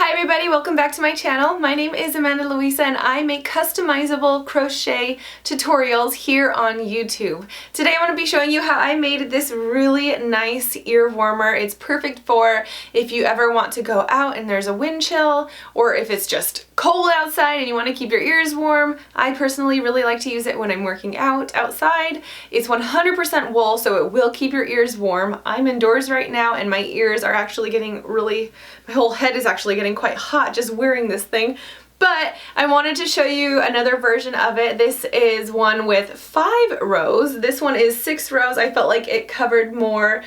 Hi everybody, welcome back to my channel. My name is Amanda Louisa and I make customizable crochet tutorials here on YouTube. Today I want to be showing you how I made this really nice ear warmer. It's perfect for if you ever want to go out and there's a wind chill, or if it's just cold outside and you want to keep your ears warm. I personally really like to use it when I'm working out outside. It's 100% wool, so it will keep your ears warm. I'm indoors right now and my ears are actually getting my whole head is actually getting quite hot just wearing this thing. But I wanted to show you another version of it. This is one with 5 rows. This one is 6 rows. I felt like it covered more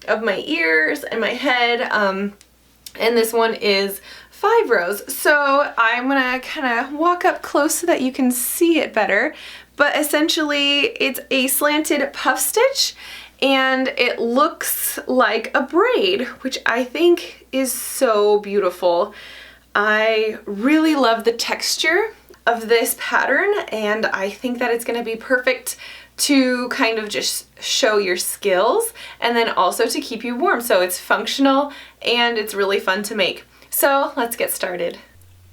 of my ears and my head. And this one is 5 rows. So I'm gonna kind of walk up close so that you can see it better. But essentially it's a slanted puff stitch and it looks like a braid, which I think is so beautiful. I really love the texture of this pattern and I think that it's gonna be perfect to kind of just show your skills and then also to keep you warm. So it's functional and it's really fun to make. So let's get started.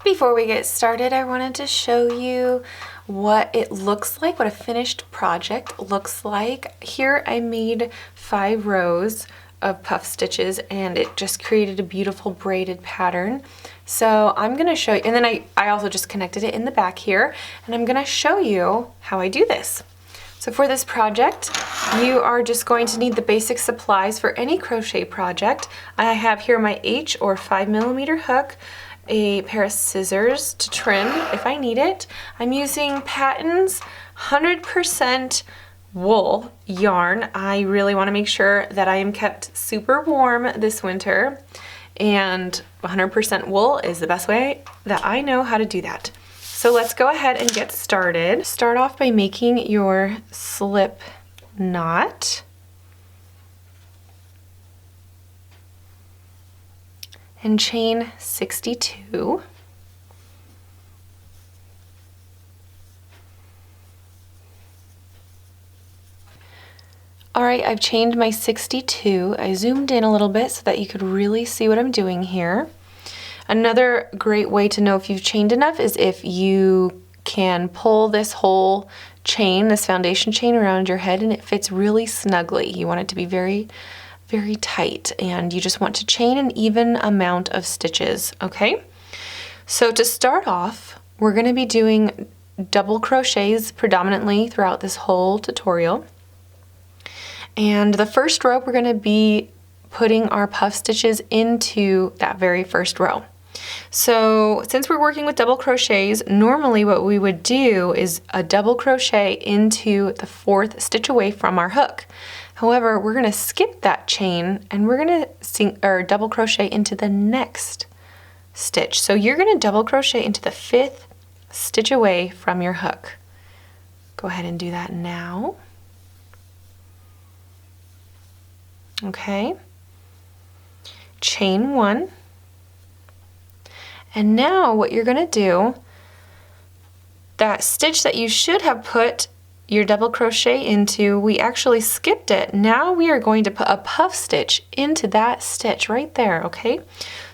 Before we get started, I wanted to show you what it looks like, what a finished project looks like. Here I made 5 rows of puff stitches and it just created a beautiful braided pattern. So I'm gonna show you, and then I also just connected it in the back here, and I'm gonna show you how I do this. So for this project, you are just going to need the basic supplies for any crochet project. I have here my H or 5mm hook, a pair of scissors to trim if I need it. I'm using Patton's 100% wool yarn. I really want to make sure that I am kept super warm this winter, and 100% wool is the best way that I know how to do that. So let's go ahead and get started. Start off by making your slip knot. And chain 62. Alright, I've chained my 62. I zoomed in a little bit so that you could really see what I'm doing here. Another great way to know if you've chained enough is if you can pull this whole chain, this foundation chain around your head, and it fits really snugly. You want it to be very tight, and you just want to chain an even amount of stitches, okay? So to start off, we're going to be doing double crochets predominantly throughout this whole tutorial. And the first row, we're going to be putting our puff stitches into that very first row. So since we're working with double crochets, normally what we would do is a double crochet into the 4th stitch away from our hook. However, we're going to skip that chain and we're going to double crochet into the next stitch. So you're going to double crochet into the 5th stitch away from your hook. Go ahead and do that now. Okay. Chain 1. And now what you're going to do, that stitch that you should have put your double crochet into, we actually skipped it. Now we are going to put a puff stitch into that stitch right there, okay?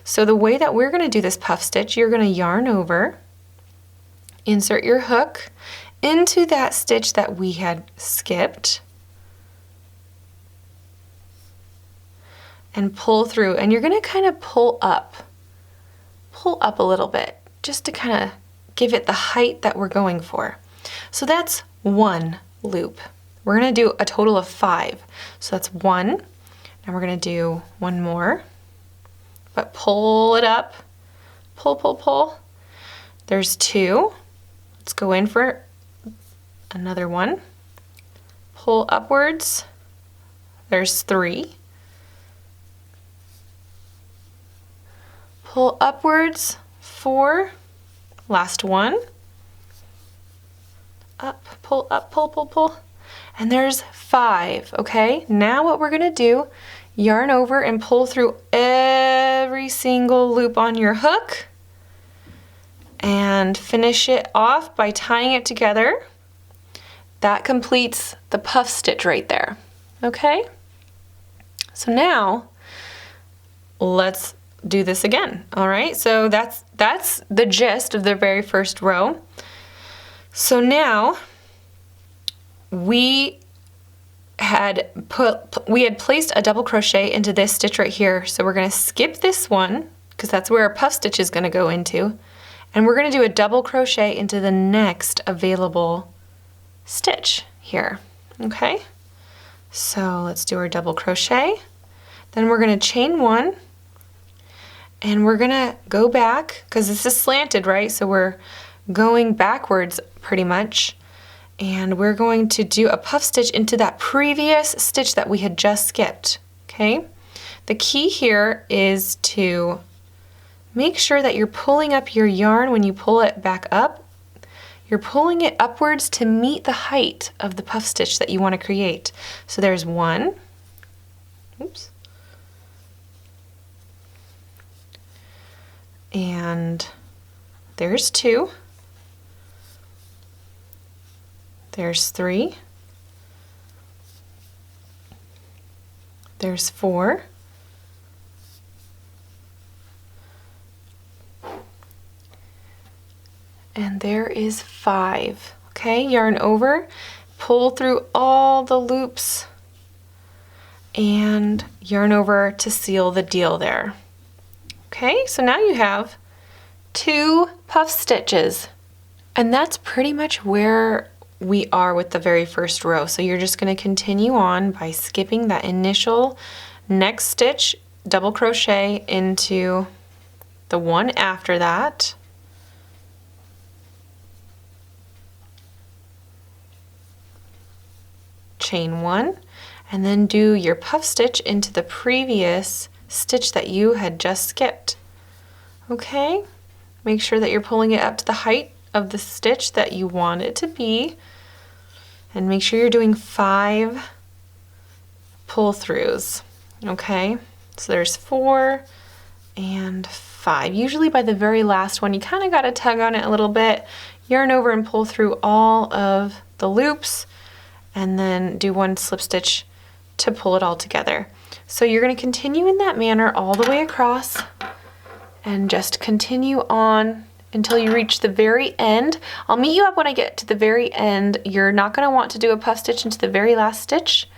So the way that we're going to do this puff stitch, you're going to yarn over, insert your hook into that stitch that we had skipped, and pull through, and you're going to kind of pull up a little bit just to kind of give it the height that we're going for. So that's 1 loop. We're going to do a total of 5. So that's 1. Now we're going to do 1 more, but pull it up, pull. There's 2. Let's go in for another 1. Pull upwards. There's 3. Pull upwards, 4, last 1, up, pull, and there's 5, okay? Now what we're gonna do, yarn over and pull through every single loop on your hook and finish it off by tying it together. That completes the puff stitch right there, okay? So now let's do this again. All right, so that's the gist of the very first row. So now we had placed a double crochet into this stitch right here. So we're going to skip this one because that's where our puff stitch is going to go into, and we're going to do a double crochet into the next available stitch here. Okay, so let's do our double crochet. Then we're going to chain one, and we're going to go back because this is slanted, right? So we're going backwards pretty much. And we're going to do a puff stitch into that previous stitch that we had just skipped, okay? The key here is to make sure that you're pulling up your yarn when you pull it back up. You're pulling it upwards to meet the height of the puff stitch that you want to create. So there's one, oops, and there's two. There's three, there's four, and there is five. Okay, yarn over, pull through all the loops, and yarn over to seal the deal there. Okay, so now you have 2 puff stitches, and that's pretty much where we are with the very first row. So you're just going to continue on by skipping that initial next stitch, double crochet into the one after that, chain one, and then do your puff stitch into the previous stitch that you had just skipped. Okay, make sure that you're pulling it up to the height of the stitch that you want it to be, and make sure you're doing 5 pull throughs. Okay, so there's 4 and 5. Usually by the very last one you kind of got to tug on it a little bit, yarn over and pull through all of the loops, and then do 1 slip stitch to pull it all together. So you're going to continue in that manner all the way across, and just continue on until you reach the very end. I'll meet you up when I get to the very end. You're not going to want to do a puff stitch into the very last stitch,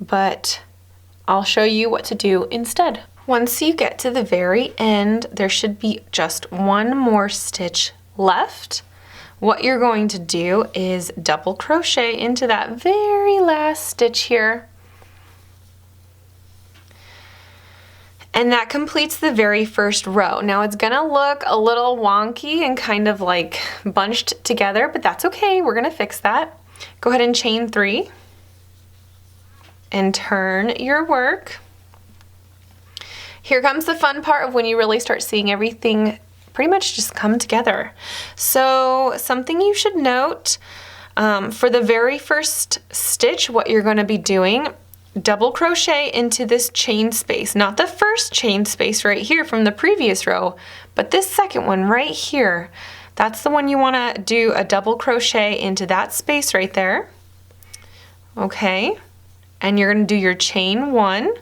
but I'll show you what to do instead. Once you get to the very end, there should be just 1 more stitch left. What you're going to do is double crochet into that very last stitch here. And that completes the very first row. Now it's gonna look a little wonky and kind of like bunched together, but that's okay, we're gonna fix that. Go ahead and chain 3 and turn your work. Here comes the fun part of when you really start seeing everything pretty much just come together. So something you should note, for the very first stitch, what you're gonna be doing, double crochet into this chain space, not the first chain space right here from the previous row, but this second one right here. That's the one you want to do a double crochet into that space right there. Okay, and you're going to do your chain 1.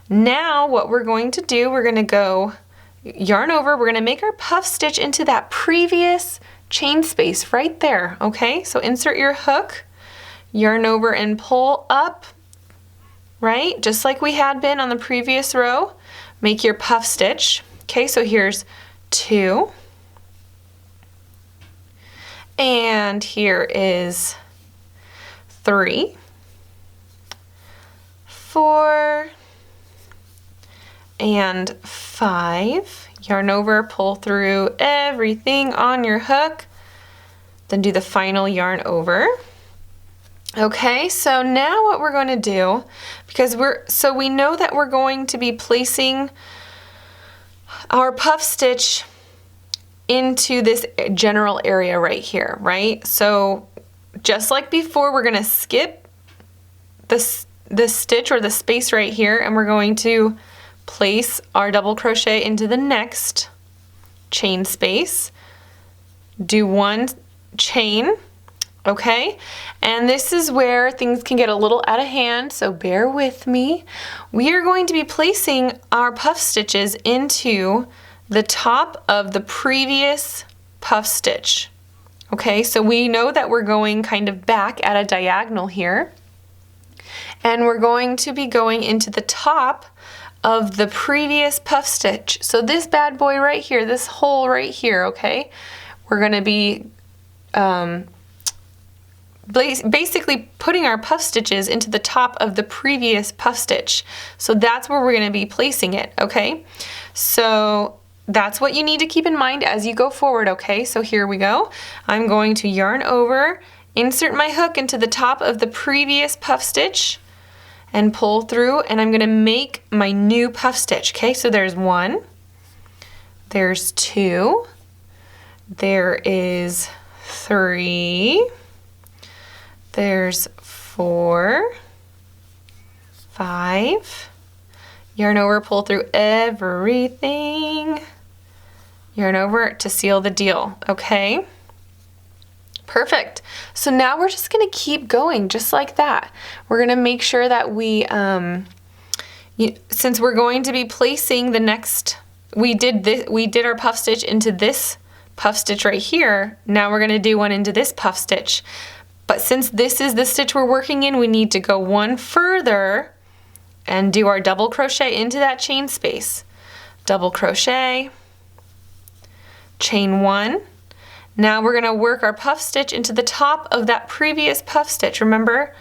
Now what we're going to do, we're going to go yarn over, we're going to make our puff stitch into that previous chain space right there. Okay, so insert your hook, yarn over and pull up, right? Just like we had been on the previous row. Make your puff stitch. Okay, so here's 2. And here is 3, 4, and 5. Yarn over, pull through everything on your hook, then do the final yarn over. Okay, so now what we're going to do, because we know that we're going to be placing our puff stitch into this general area right here, right? So just like before, we're going to skip this stitch or the space right here, and we're going to place our double crochet into the next chain space, do 1 chain, Okay, and this is where things can get a little out of hand, so bear with me. We are going to be placing our puff stitches into the top of the previous puff stitch. Okay, so we know that we're going kind of back at a diagonal here, and we're going to be going into the top of the previous puff stitch. So this bad boy right here, this hole right here, okay, we're going to be basically putting our puff stitches into the top of the previous puff stitch. So that's where we're going to be placing it, okay? So that's what you need to keep in mind as you go forward, okay? So here we go. I'm going to yarn over, insert my hook into the top of the previous puff stitch, and pull through, and I'm going to make my new puff stitch, okay? So there's 1, there's 2, there is 3, there's 4, 5, yarn over, pull through everything, yarn over to seal the deal, okay? Perfect. So now we're just going to keep going just like that. We're going to make sure that we, since we're going to be placing the next, we did our puff stitch into this puff stitch right here. Now we're going to do one into this puff stitch. But since this is the stitch we're working in, we need to go one further and do our double crochet into that chain space. Double crochet, chain 1. Now we're going to work our puff stitch into the top of that previous puff stitch. Remember,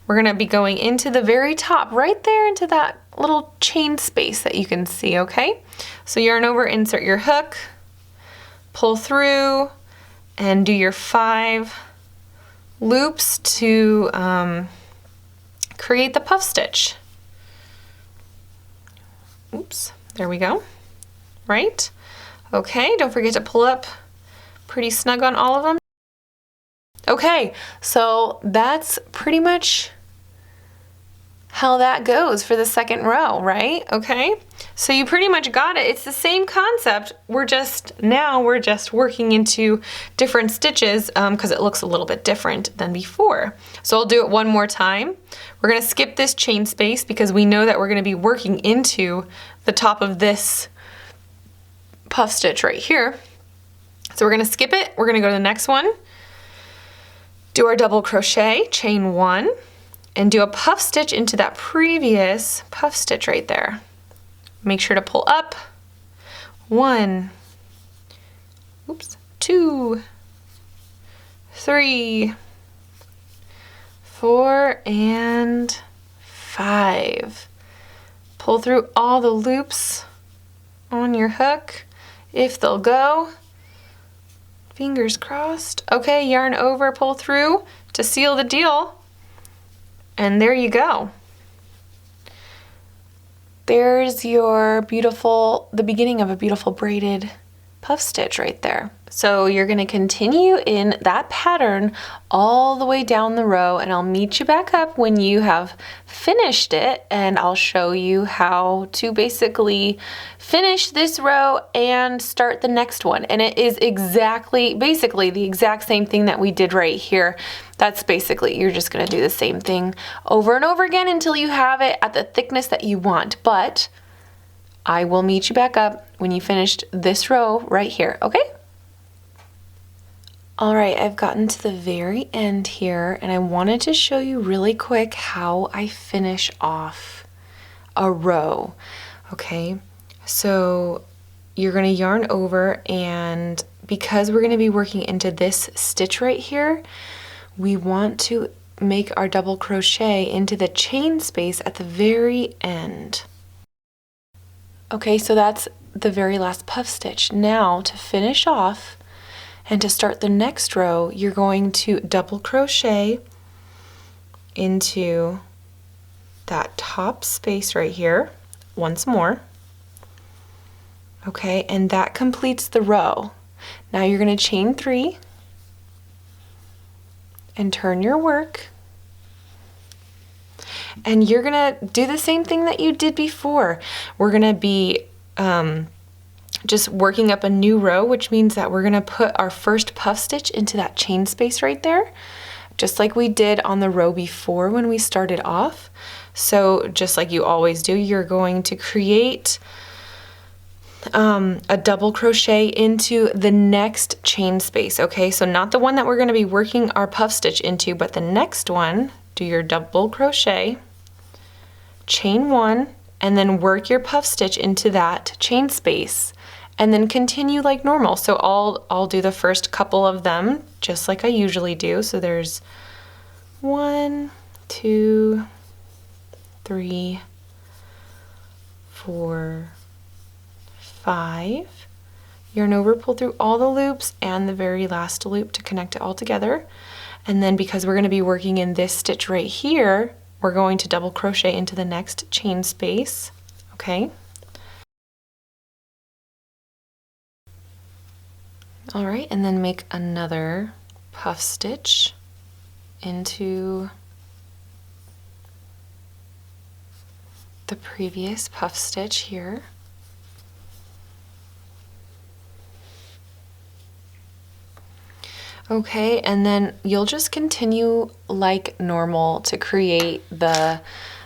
we're going to be going into the very top, right there into that little chain space that you can see, okay? So yarn over, insert your hook, pull through, and do your 5 loops to create the puff stitch. Oops, there we go. Right? Okay, don't forget to pull up pretty snug on all of them. Okay, so that's pretty much how that goes for the second row, right? Okay, so you pretty much got it. It's the same concept. We're just working into different stitches because it looks a little bit different than before. So I'll do it one more time. We're going to skip this chain space because we know that we're going to be working into the top of this puff stitch right here. So we're going to skip it. We're going to go to the next one. Do our double crochet, chain 1, and do a puff stitch into that previous puff stitch right there. Make sure to pull up. 1, oops, 2, 3, 4, and 5. Pull through all the loops on your hook if they'll go. Fingers crossed. Okay, yarn over, pull through to seal the deal. And there you go. There's your beautiful, the beginning of a beautiful braided puff stitch right there. So you're going to continue in that pattern all the way down the row, and I'll meet you back up when you have finished it, and I'll show you how to basically finish this row and start the next one. And it is basically the exact same thing that we did right here. That's basically, you're just going to do the same thing over and over again until you have it at the thickness that you want. But I will meet you back up when you finished this row right here, okay? All right, I've gotten to the very end here, and I wanted to show you really quick how I finish off a row, okay? So you're gonna yarn over, and because we're gonna be working into this stitch right here, we want to make our double crochet into the chain space at the very end. Okay, so that's the very last puff stitch. Now to finish off and to start the next row, you're going to double crochet into that top space right here once more. Okay, and that completes the row. Now you're going to chain 3 and turn your work. And you're gonna do the same thing that you did before. We're gonna be just working up a new row, which means that we're gonna put our first puff stitch into that chain space right there, just like we did on the row before when we started off. So just like you always do, you're going to create a double crochet into the next chain space, okay? So not the one that we're gonna be working our puff stitch into, but the next one. Do your double crochet, chain one, and then work your puff stitch into that chain space, and then continue like normal. So I'll do the first couple of them just like I usually do. So there's 1, 2, 3, 4, 5. Yarn over, pull through all the loops and the very last loop to connect it all together. And then because we're going to be working in this stitch right here, we're going to double crochet into the next chain space, okay? All right, and then make another puff stitch into the previous puff stitch here. Okay, and then you'll just continue like normal to create the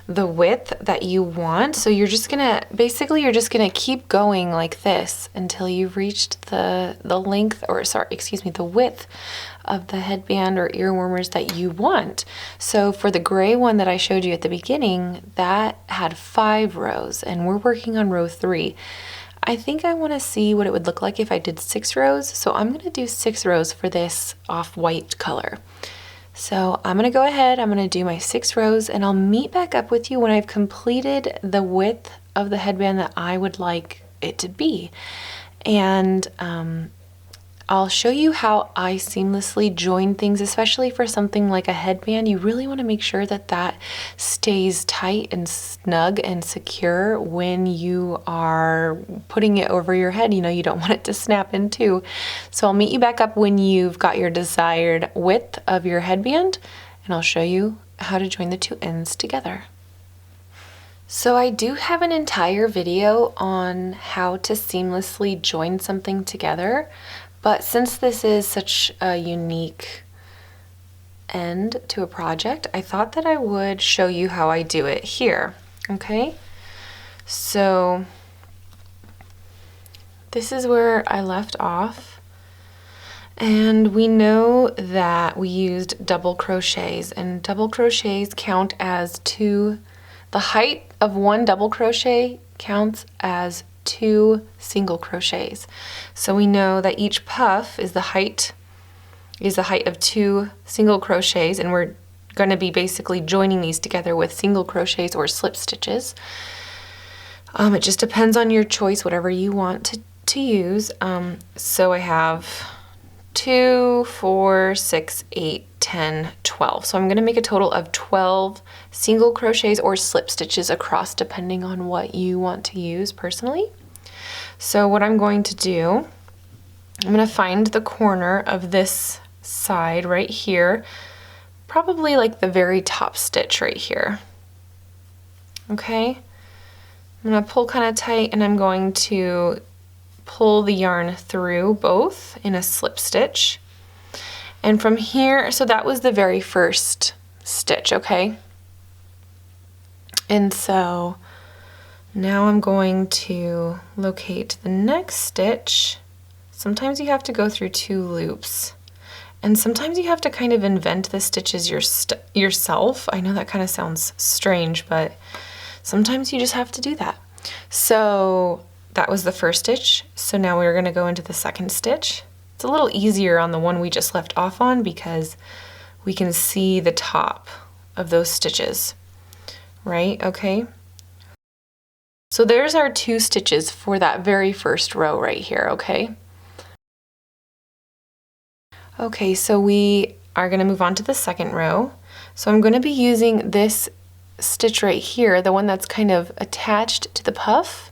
width that you want. So you're just gonna, basically you're just gonna keep going like this until you've reached the length, or sorry, excuse me, the width of the headband or ear warmers that you want. So for the gray one that I showed you at the beginning, that had 5 rows and we're working on row 3. I think I want to see what it would look like if I did 6 rows, so I'm going to do 6 rows for this off-white color. So I'm going to go ahead, I'm going to do my 6 rows, and I'll meet back up with you when I've completed the width of the headband that I would like it to be. And I'll show you how I seamlessly join things, especially for something like a headband. You really want to make sure that that stays tight and snug and secure when you are putting it over your head. You know, you don't want it to snap in two. So I'll meet you back up when you've got your desired width of your headband, and I'll show you how to join the two ends together. So I do have an entire video on how to seamlessly join something together. But since this is such a unique end to a project, I thought that I would show you how I do it here, okay? So this is where I left off. And we know that we used double crochets, and double crochets count as 2. The height of one double crochet counts as 2 single crochets. So we know that each puff is the height of 2 single crochets, and we're going to be basically joining these together with single crochets or slip stitches. It just depends on your choice, whatever you want to use. So I have 2, 4, 6, 8, 10, 12. So I'm going to make a total of 12 single crochets or slip stitches across, depending on what you want to use personally. So what I'm going to do, I'm going to find the corner of this side right here, probably like the very top stitch right here. Okay, I'm going to pull kind of tight, and I'm going to pull the yarn through both in a slip stitch. And from here, so that was the very first stitch, okay? And so now I'm going to locate the next stitch. Sometimes you have to go through 2 loops, and sometimes you have to kind of invent the stitches yourself. I know that kind of sounds strange, but sometimes you just have to do that. So that was the first stitch. So now we're going to go into the second stitch. It's a little easier on the one we just left off on because we can see the top of those stitches, right? Okay. So there's our 2 stitches for that very first row right here, okay? Okay, so we are going to move on to the second row. So I'm going to be using this stitch right here, the one that's kind of attached to the puff.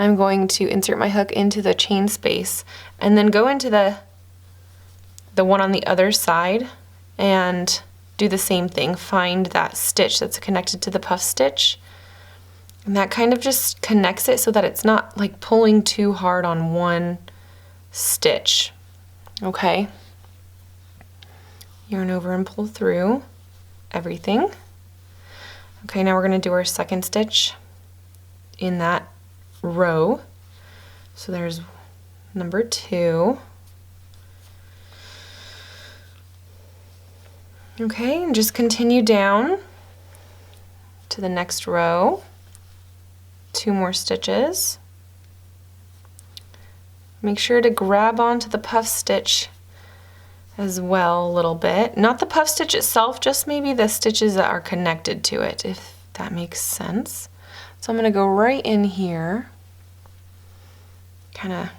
I'm going to insert my hook into the chain space and then go into the one on the other side and do the same thing. Find that stitch that's connected to the puff stitch And that kind of just connects it so that it's not like pulling too hard on one stitch. Okay. Yarn over and pull through everything. Okay, now we're going to do our second stitch in that row. So there's number 2. Okay, and just continue down to the next row. 2 more stitches. Make sure to grab onto the puff stitch as well a little bit. Not the puff stitch itself, just maybe the stitches that are connected to it, if that makes sense. So I'm going to go right in here, kind of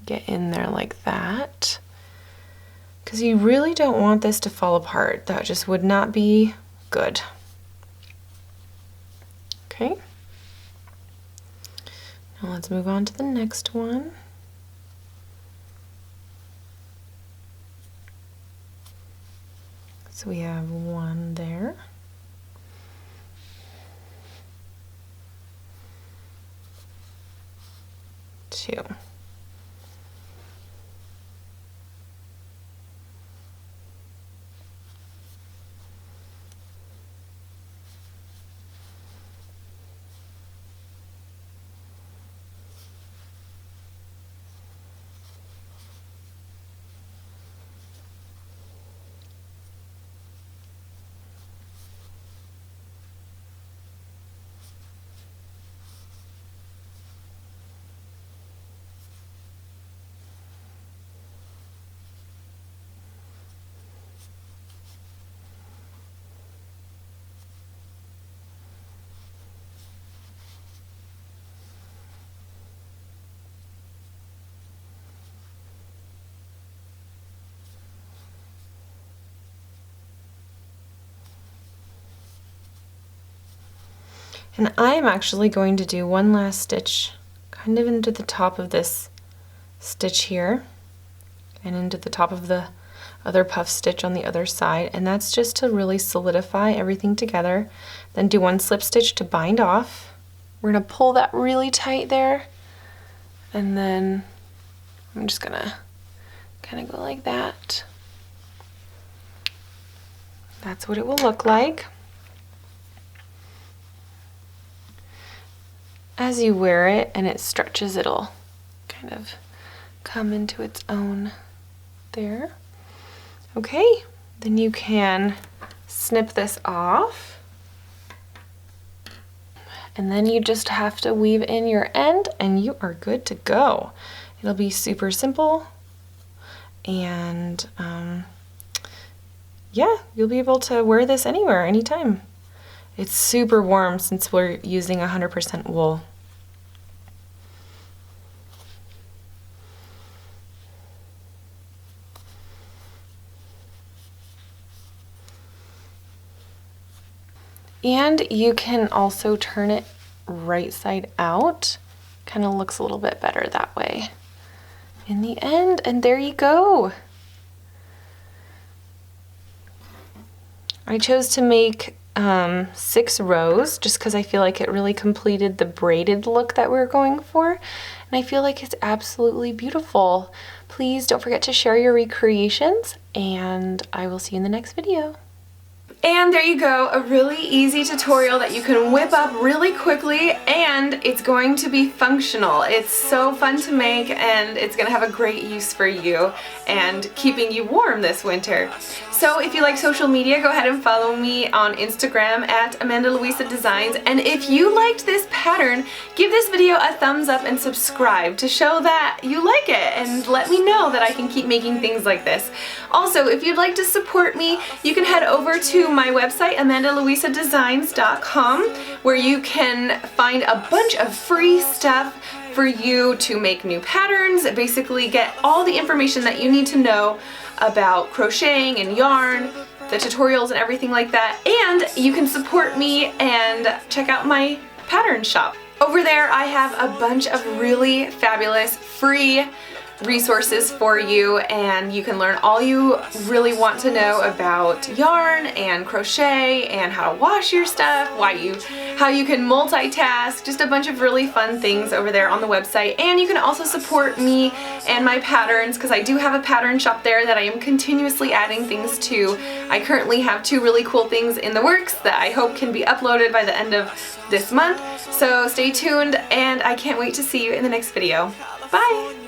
get in there like that, because you really don't want this to fall apart. That just would not be good. Okay. Now let's move on to the next one. So we have 1 there. 2. And I'm actually going to do one last stitch kind of into the top of this stitch here and into the top of the other puff stitch on the other side, and that's just to really solidify everything together. Then do 1 slip stitch to bind off. We're going to pull that really tight there, and then I'm just gonna kind of go like that. That's what it will look like. As you wear it and it stretches, it'll kind of come into its own there. Okay, then you can snip this off. And then you just have to weave in your end and you are good to go. It'll be super simple, and yeah, you'll be able to wear this anywhere, anytime. It's super warm since we're using 100% wool. And you can also turn it right side out. Kind of looks a little bit better that way in the end, and there you go. I chose to make 6 rows just because I feel like it really completed the braided look that we're going for, and I feel like it's absolutely beautiful. Please don't forget to share your recreations, and I will see you in the next video. And there you go, a really easy tutorial that you can whip up really quickly, and it's going to be functional. It's so fun to make, and it's going to have a great use for you and keeping you warm this winter. So if you like social media, go ahead and follow me on Instagram at Amanda Louisa Designs, and if you liked this pattern, give this video a thumbs up and subscribe to show that you like it, and let me know that I can keep making things like this. Also, if you'd like to support me, you can head over to my website, amandalouisadesigns.com, where you can find a bunch of free stuff for you to make new patterns, basically get all the information that you need to know about crocheting and yarn, the tutorials and everything like that, and you can support me and check out my pattern shop. Over there I have a bunch of really fabulous free resources for you, and you can learn all you really want to know about yarn and crochet and how to wash your stuff, how you can multitask, just a bunch of really fun things over there on the website. And you can also support me and my patterns, because I do have a pattern shop there that I am continuously adding things to. I currently have 2 really cool things in the works that I hope can be uploaded by the end of this month. So stay tuned, and I can't wait to see you in the next video. Bye!